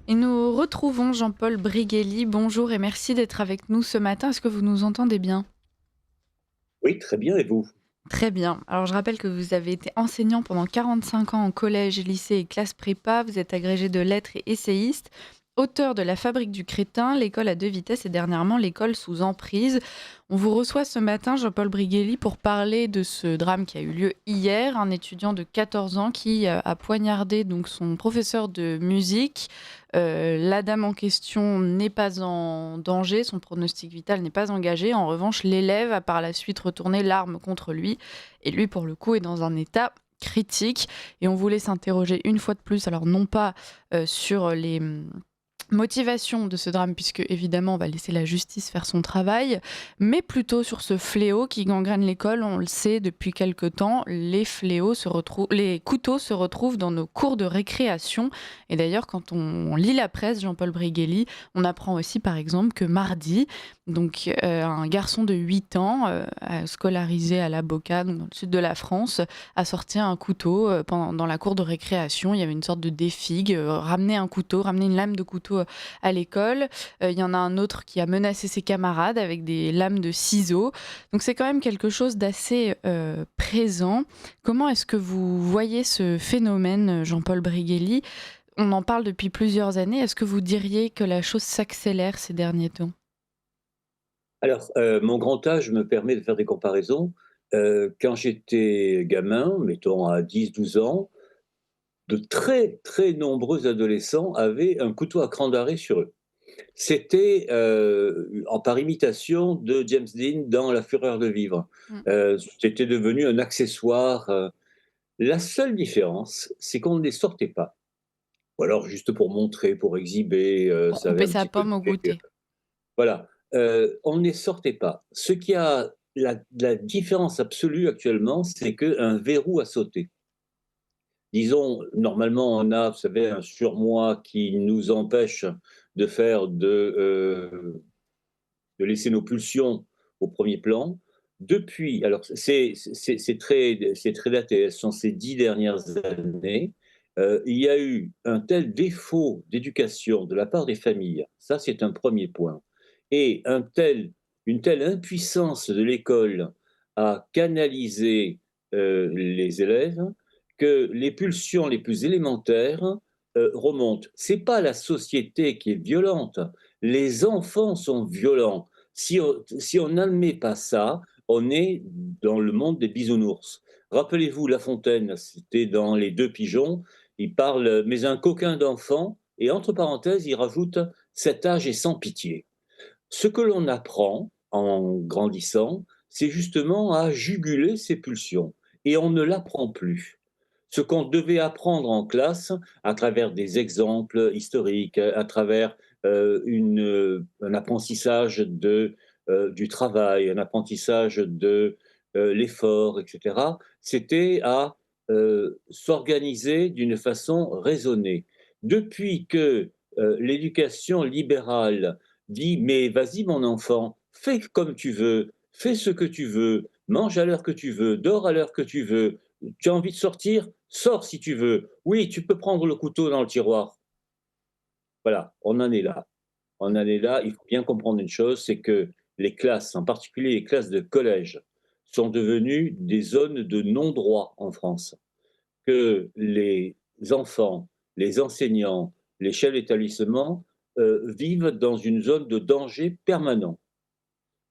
Et nous retrouvons Jean-Paul Brighelli. Bonjour et merci d'être avec nous ce matin. Est-ce que vous nous entendez bien? Oui, très bien et vous? Très bien. Alors je rappelle que vous avez été enseignant pendant 45 ans en collège, lycée et classe prépa. Vous êtes agrégé de lettres et essayiste. Auteur de La Fabrique du crétin, L'école à deux vitesses et dernièrement L'école sous emprise. On vous reçoit ce matin, Jean-Paul Brighelli, pour parler de ce drame qui a eu lieu hier. Un étudiant de 14 ans qui a poignardé donc son professeur de musique. La dame en question n'est pas en danger, son pronostic vital n'est pas engagé. En revanche, l'élève a par la suite retourné l'arme contre lui. Et lui, pour le coup, est dans un état critique. Et on voulait s'interroger une fois de plus, alors non pas sur les motivation de ce drame, puisque évidemment on va laisser la justice faire son travail, mais plutôt sur ce fléau qui gangrène l'école. On le sait depuis quelque temps, les couteaux se retrouvent dans nos cours de récréation. Et d'ailleurs, quand on lit la presse, Jean-Paul Brighelli, on apprend aussi par exemple que mardi, un garçon de 8 ans, scolarisé à la Boca, donc dans le sud de la France, a sorti un couteau dans la cour de récréation. Il y avait une sorte de défi, ramener une lame de couteau à l'école. Il y en a un autre qui a menacé ses camarades avec des lames de ciseaux. Donc c'est quand même quelque chose d'assez présent. Comment est-ce que vous voyez ce phénomène, Jean-Paul Brighelli? On en parle depuis plusieurs années. Est-ce que vous diriez que la chose s'accélère ces derniers temps? Alors, mon grand âge me permet de faire des comparaisons. Quand j'étais gamin, mettons à 10, 12 ans, de très, très nombreux adolescents avaient un couteau à cran d'arrêt sur eux. C'était, en par imitation de James Dean dans La Fureur de vivre. Mmh. C'était devenu un accessoire. La seule différence, c'est qu'on ne les sortait pas. Ou alors juste pour montrer, pour exhiber, Pour ça avait couper un sa petit pomme au côté. goûter. Voilà, on ne les sortait pas. Ce qui a la différence absolue actuellement, c'est qu'un verrou a sauté. Disons, normalement, on a, vous savez, un surmoi qui nous empêche de faire de laisser nos pulsions au premier plan. Depuis, alors c'est très daté, ce sont ces 10 dernières années, il y a eu un tel défaut d'éducation de la part des familles, ça c'est un premier point, et une telle impuissance de l'école à canaliser les élèves, que les pulsions les plus élémentaires remontent. C'est pas la société qui est violente, les enfants sont violents. Si on n'admet pas ça, on est dans le monde des bisounours. Rappelez-vous La Fontaine, c'était dans Les Deux Pigeons, il parle, mais un coquin d'enfant, et entre parenthèses, il rajoute, cet âge est sans pitié. Ce que l'on apprend en grandissant, c'est justement à juguler ses pulsions, et on ne l'apprend plus. Ce qu'on devait apprendre en classe, à travers des exemples historiques, à travers un apprentissage du travail, un apprentissage de l'effort, etc., c'était à s'organiser d'une façon raisonnée. Depuis que l'éducation libérale dit: «Mais vas-y mon enfant, fais comme tu veux, fais ce que tu veux, mange à l'heure que tu veux, dors à l'heure que tu veux, tu as envie de sortir? Sors si tu veux. Oui, tu peux prendre le couteau dans le tiroir». Voilà, on en est là. On en est là. Il faut bien comprendre une chose, c'est que les classes, en particulier les classes de collège, sont devenues des zones de non-droit en France. Que les enfants, les enseignants, les chefs d'établissement vivent dans une zone de danger permanent.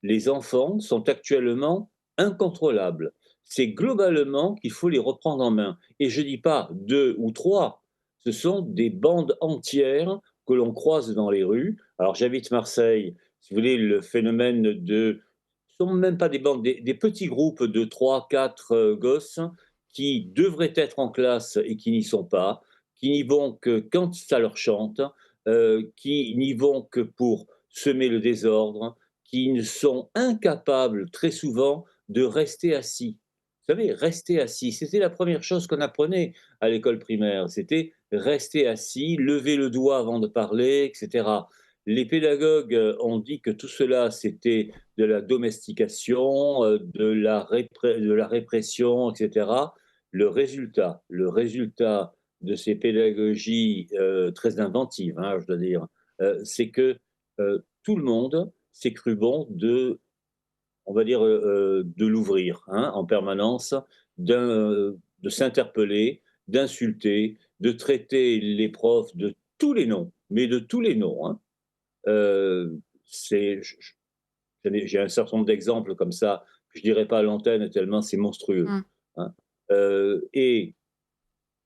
Les enfants sont actuellement incontrôlables. C'est globalement qu'il faut les reprendre en main. Et je ne dis pas 2 ou 3, ce sont des bandes entières que l'on croise dans les rues. Alors j'habite Marseille, si vous voulez, le phénomène de ce ne sont même pas des bandes, des petits groupes de 3, 4 gosses qui devraient être en classe et qui n'y sont pas, qui n'y vont que quand ça leur chante, qui n'y vont que pour semer le désordre, qui ne sont incapables très souvent de rester assis. Vous savez, rester assis, c'était la première chose qu'on apprenait à l'école primaire, c'était rester assis, lever le doigt avant de parler, etc. Les pédagogues ont dit que tout cela, c'était de la domestication, de la répression, etc. Le résultat de ces pédagogies très inventives, hein, je dois dire, c'est que tout le monde s'est cru bon de, on va dire, de l'ouvrir, hein, en permanence, de s'interpeller, d'insulter, de traiter les profs de tous les noms, mais de tous les noms, hein. C'est, j'ai un certain nombre d'exemples comme ça que je dirais pas à l'antenne tellement c'est monstrueux, Mmh. hein. Et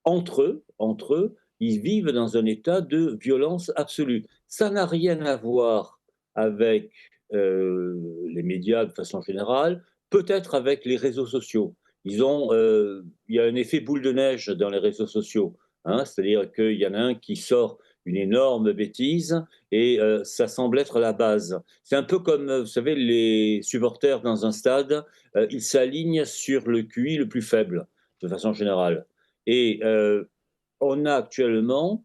entre eux, ils vivent dans un état de violence absolue. Ça n'a rien à voir avec, les médias de façon générale, peut-être avec les réseaux sociaux. Il y a un effet boule de neige dans les réseaux sociaux, hein. C'est-à-dire qu'il y en a un qui sort une énorme bêtise et ça semble être la base. C'est un peu comme, vous savez, les supporters dans un stade, ils s'alignent sur le QI le plus faible, de façon générale. Et on a actuellement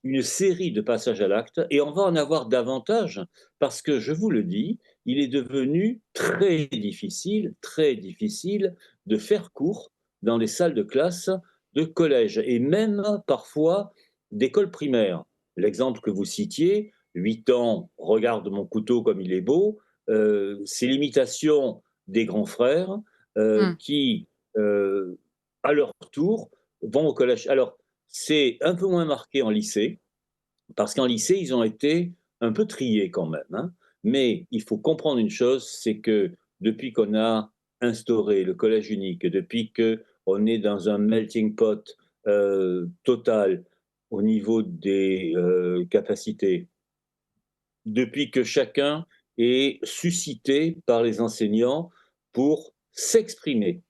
une série de passages à l'acte et on va en avoir davantage parce que, je vous le dis, il est devenu très difficile de faire cours dans les salles de classe de collège et même parfois d'école primaire. L'exemple que vous citiez, 8 ans, regarde mon couteau comme il est beau, c'est l'imitation des grands frères Mmh. qui, à leur tour, vont au collège. Alors, c'est un peu moins marqué en lycée, parce qu'en lycée, ils ont été un peu triés quand même, hein. Mais il faut comprendre une chose, c'est que depuis qu'on a instauré le collège unique, depuis qu'on est dans un melting pot total au niveau des capacités, depuis que chacun est suscité par les enseignants pour s'exprimer,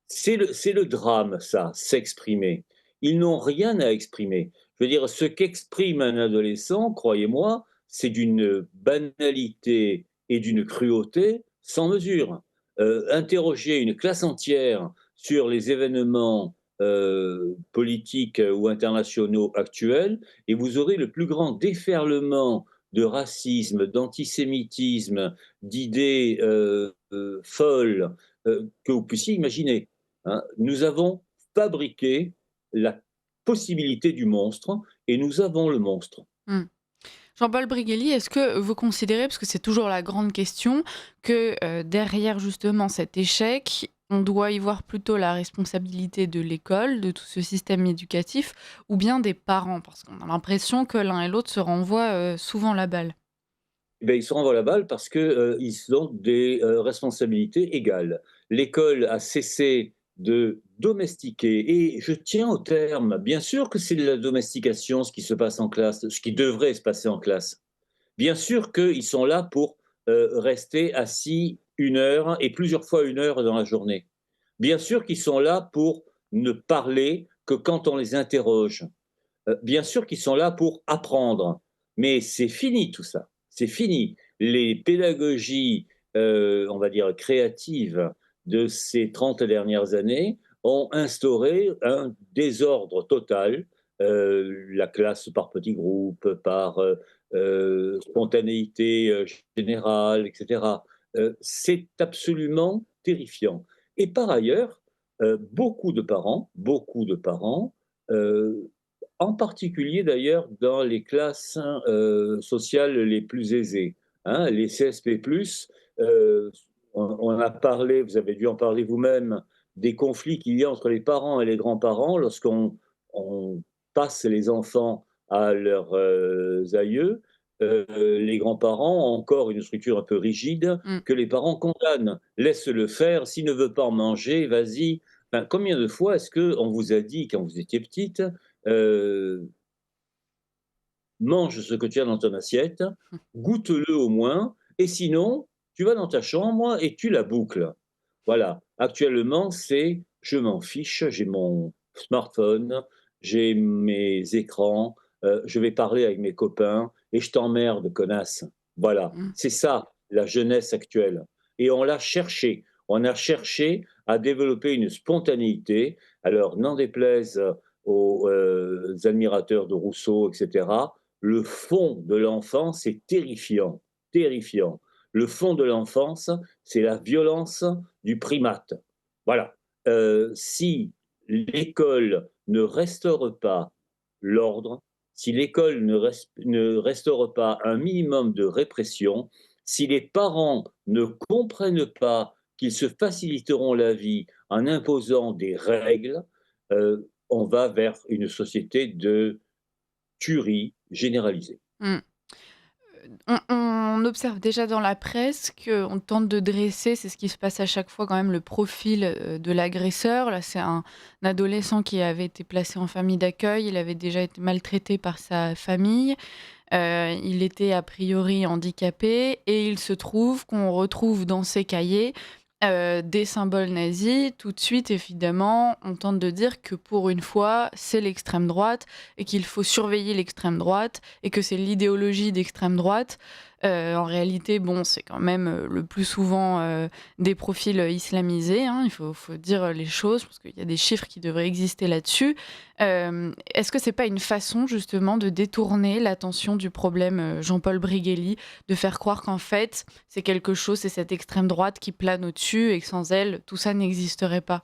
c'est le drame ça, s'exprimer. Ils n'ont rien à exprimer. Je veux dire, ce qu'exprime un adolescent, croyez-moi, c'est d'une banalité et d'une cruauté sans mesure. Interrogez une classe entière sur les événements, politiques ou internationaux actuels et vous aurez le plus grand déferlement de racisme, d'antisémitisme, d'idées, folles, que vous puissiez imaginer. Hein. Nous avons fabriqué la possibilité du monstre et nous avons le monstre. Mmh. Jean-Paul Briguelli, est-ce que vous considérez, parce que c'est toujours la grande question, que, derrière justement cet échec, on doit y voir plutôt la responsabilité de l'école, de tout ce système éducatif, ou bien des parents? Parce qu'on a l'impression que l'un et l'autre se renvoient, souvent la balle. Eh ben, ils se renvoient la balle parce que ils ont des responsabilités égales. L'école a cessé de domestiquer, et je tiens au terme. Bien sûr que c'est de la domestication ce qui se passe en classe, ce qui devrait se passer en classe. Bien sûr qu'ils sont là pour rester assis 1 heure et plusieurs fois 1 heure dans la journée. Bien sûr qu'ils sont là pour ne parler que quand on les interroge. Bien sûr qu'ils sont là pour apprendre, mais c'est fini tout ça, c'est fini. Les pédagogies, on va dire créatives de ces 30 dernières années ont instauré un désordre total, la classe par petits groupes, par, spontanéité, générale et cetera. C'est absolument terrifiant et par ailleurs, beaucoup de parents, heu, en particulier d'ailleurs dans les classes, sociales les plus aisées, hein, les CSP+, on a parlé, vous avez dû en parler vous-même, des conflits qu'il y a entre les parents et les grands-parents lorsqu'on passe les enfants à leurs, aïeux. Les grands-parents ont encore une structure un peu rigide Mmh. que les parents condamnent. «Laisse-le faire, s'il ne veut pas en manger, vas-y». Enfin, combien de fois est-ce qu'on vous a dit quand vous étiez petite, heu, mange ce que tu as dans ton assiette, goûte-le au moins, et sinon, tu vas dans ta chambre et tu la boucles. Voilà. Actuellement, c'est je m'en fiche, j'ai mon smartphone, j'ai mes écrans, je vais parler avec mes copains et je t'emmerde, connasse. Voilà. Mmh. C'est ça, la jeunesse actuelle. Et on l'a cherché. On a cherché à développer une spontanéité. Alors, n'en déplaise aux admirateurs de Rousseau, etc., le fond de l'enfance est terrifiant, terrifiant. Le fond de l'enfance, c'est la violence du primate. Voilà. Si l'école ne restaure pas l'ordre, si l'école ne restaure pas un minimum de répression, si les parents ne comprennent pas qu'ils se faciliteront la vie en imposant des règles, on va vers une société de tuerie généralisée. Mmh. On observe déjà dans la presse qu'on tente de dresser, c'est ce qui se passe à chaque fois quand même, le profil, de l'agresseur. Là, c'est un adolescent qui avait été placé en famille d'accueil. Il avait déjà été maltraité par sa famille. Il était a priori handicapé et il se trouve qu'on retrouve dans ses cahiers, des symboles nazis. Tout de suite, évidemment, on tente de dire que pour une fois, c'est l'extrême droite et qu'il faut surveiller l'extrême droite et que c'est l'idéologie d'extrême droite. En réalité, bon, c'est quand même, le plus souvent, des profils, islamisés, hein. Il faut dire, les choses parce qu'il y a des chiffres qui devraient exister là-dessus. Est-ce que c'est pas une façon justement de détourner l'attention du problème, Jean-Paul Brigelli, de faire croire qu'en fait, c'est quelque chose, c'est cette extrême droite qui plane au-dessus et que sans elle, tout ça n'existerait pas?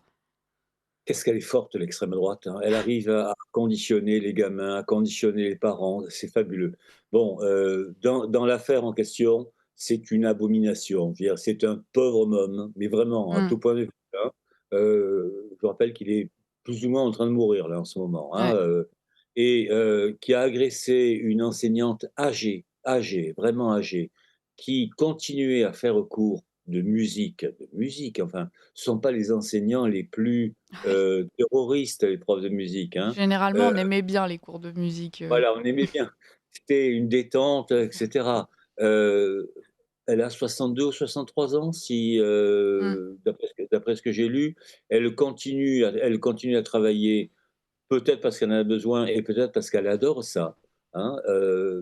Qu'est-ce qu'elle est forte, l'extrême droite, hein. Elle arrive à conditionner les gamins, à conditionner les parents, c'est fabuleux. Bon, dans l'affaire en question, c'est une abomination. Je veux dire, c'est un pauvre homme, mais vraiment, à Mmh. tout point de vue, hein. Je rappelle qu'il est plus ou moins en train de mourir, là, en ce moment, hein, Ouais. et qui a agressé une enseignante âgée, vraiment âgée, qui continuait à faire cours de musique, enfin, ce ne sont pas les enseignants les plus terroristes, les profs de musique, hein. Généralement, Heu, on aimait bien les cours de musique, voilà, on aimait bien. C'était une détente, et cetera. Heu, Elle a 62 ou 63 ans si, Mmh. d'après ce que j'ai lu. Elle continue à travailler, peut-être parce qu'elle en a besoin et peut-être parce qu'elle adore ça, hein.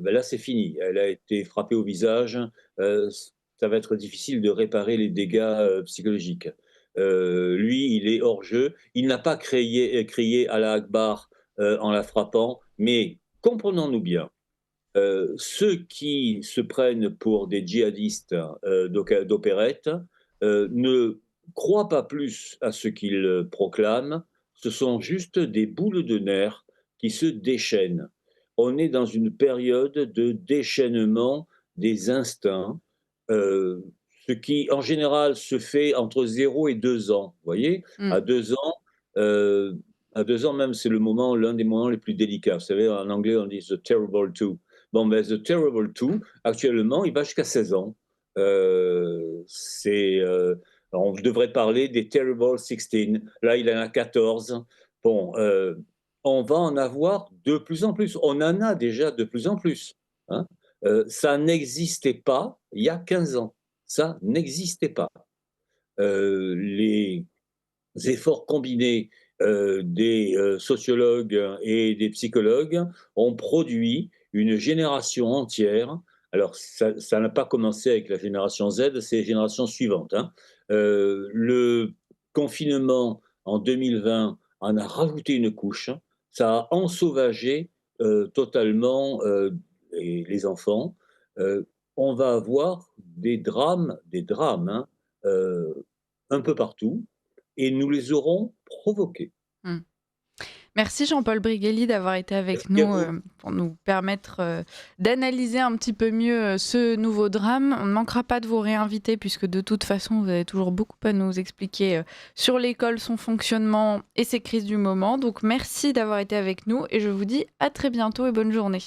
Bah, là, c'est fini. Elle a été frappée au visage, ça va être difficile de réparer les dégâts, psychologiques. Lui, il est hors jeu. Il n'a pas crié Allah Akbar, en la frappant, mais comprenons-nous bien, ceux qui se prennent pour des djihadistes, d'opérette, ne croient pas plus à ce qu'ils, proclament. Ce sont juste des boules de nerfs qui se déchaînent. On est dans une période de déchaînement des instincts, heu, ce qui, en général, se fait entre 0 et 2 ans, vous voyez? Mmh. À 2 ans, heu, à 2 ans même, c'est l'un des moments les plus délicats. Vous savez, en anglais, on dit «the terrible two». Bon, ben, The Terrible Two, actuellement, il va jusqu'à 16 ans. On devrait parler des Terrible 16. Là, il en a 14. Bon, on va en avoir de plus en plus. On en a déjà de plus en plus, hein. Ça n'existait pas il y a 15 ans. Ça n'existait pas. Les efforts combinés, des, sociologues et des psychologues ont produit une génération entière. Alors ça n'a pas commencé avec la génération Z, c'est les générations suivantes, hein. Le confinement en 2020 en a rajouté une couche. Ça a ensauvagé, totalement, les enfants. Heu, on va avoir des drames, hein, un peu partout, et nous les aurons provoqués. Mmh. Merci Jean-Paul Brigelli d'avoir été avec Merci à nous, vous. pour nous permettre, d'analyser un petit peu mieux, ce nouveau drame. On ne manquera pas de vous réinviter puisque de toute façon, vous avez toujours beaucoup à nous expliquer, sur l'école, son fonctionnement et ses crises du moment. Donc merci d'avoir été avec nous et je vous dis à très bientôt et bonne journée.